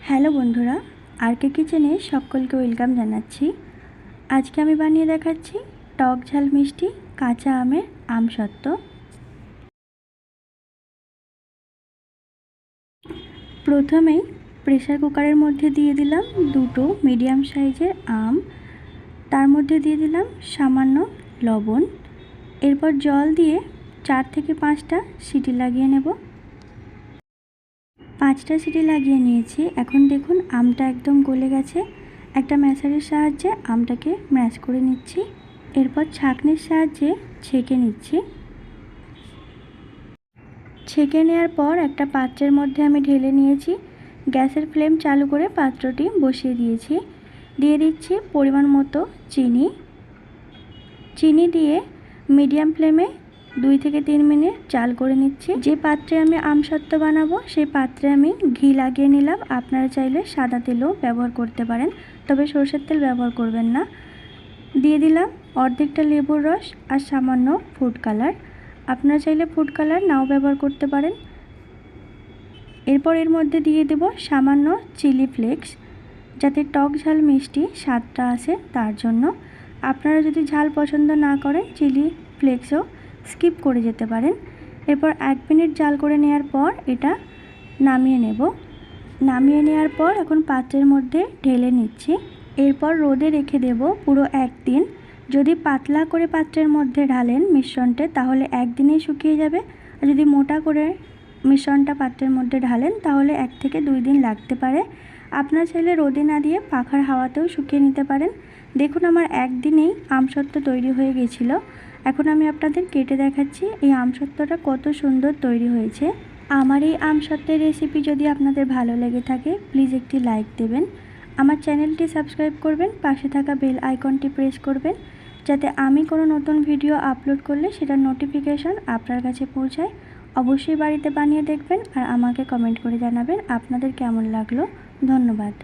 Hello বন্ধুরা, আরকে কিচেনে সকলকে ওয়েলকাম জানাচ্ছি। আজকে আমি বানিয়ে দেখাচ্ছি টক ঝাল মিষ্টি কাঁচা আমের আমসত্ত্ব। প্রথমেই প্রেসার কুকারের মধ্যে দিয়ে দিলাম দুটো মিডিয়াম সাইজের আম, তার মধ্যে দিয়ে দিলাম সামান্য লবণ। এরপর জল দিয়ে 4 থেকে 5টা সিটি লাগিয়ে নেব। 5টা সিটি লাগিয়ে নিয়েছি। এখন দেখুন আমটা একদম গলে গেছে। একটা ম্যাশারের সাহায্যে আমটাকে ম্যাশ করে নিচ্ছি। এরপর ছাঁকনির সাহায্যে ছেঁকে নিচ্ছি। ছেঁকে নেওয়ার পর একটা পাত্রের মধ্যে আমি ঢেলে নিয়েছি। গ্যাসের ফ্লেম চালু করে পাত্রটি বসিয়ে দিয়েছি। দিয়ে দিচ্ছি পরিমাণ মতো চিনি। চিনি দিয়ে মিডিয়াম ফ্লেমে 2 থেকে 3 মিনিট জাল করে নিচ্ছি। যে পাত্রে আমি আমসত্ত্ব বানাবো সেই পাত্রে আমি ঘি লাগিয়ে নিলাম। আপনারা চাইলে সাদা তেলও ব্যবহার করতে পারেন, তবে সরষের তেল ব্যবহার করবেন না। দিয়ে দিলাম অর্ধেকটা লেবুর রস আর সামান্য ফুড কালার। আপনারা চাইলে ফুড কালার নাও ব্যবহার করতে পারেন। এরপর এর মধ্যে দিয়ে দেব সামান্য চিলি ফ্লেক্স, যাতে টক ঝাল মিষ্টি স্বাদটা আসে তার জন্য। আপনারা যদি ঝাল পছন্দ না করেন চিলি ফ্লেক্সও স্কিপ করে যেতে পারেন। এরপর 1 মিনিট জাল করে নেওয়ার পর এটা নামিয়ে নেব। নামিয়ে নেওয়ার পর এখন পাত্রের মধ্যে ঢেলে নিচ্ছি। এরপর রোদে রেখে দেব পুরো 1 দিন। যদি পাতলা করে পাত্রের মধ্যে ঢালেন মিশ্রণটা, তাহলে 1 দিনেই শুকিয়ে যাবে। আর যদি মোটা করে মিশ্রণটা পাত্রের মধ্যে ঢালেন তাহলে 1 থেকে 2 দিন লাগতে পারে। আপনারা চাইলে রোদে না দিয়ে পাখার হাওয়াতেও শুকিয়ে নিতে পারেন। দেখুন আমার 1 দিনেই আমসত্ত্ব তৈরি হয়ে গেছিলো। এখন আমি আপনাদের কেটে দেখাচ্ছি এই আমসত্ত্বটা কত সুন্দর তৈরি হয়েছে। আমার এই আমসত্ত্বের রেসিপি যদি আপনাদের ভালো লেগে থাকে প্লিজ একটি লাইক দেবেন। আমার চ্যানেলটি সাবস্ক্রাইব করবেন, পাশে থাকা বেল আইকনটি প্রেস করবেন, যাতে আমি কোনো নতুন ভিডিও আপলোড করলে সেটার নোটিফিকেশন আপনার কাছে পৌঁছায়। অবশ্যই বাড়িতে বানিয়ে দেখবেন আর আমাকে কমেন্ট করে জানাবেন আপনাদের কেমন লাগলো। ধন্যবাদ।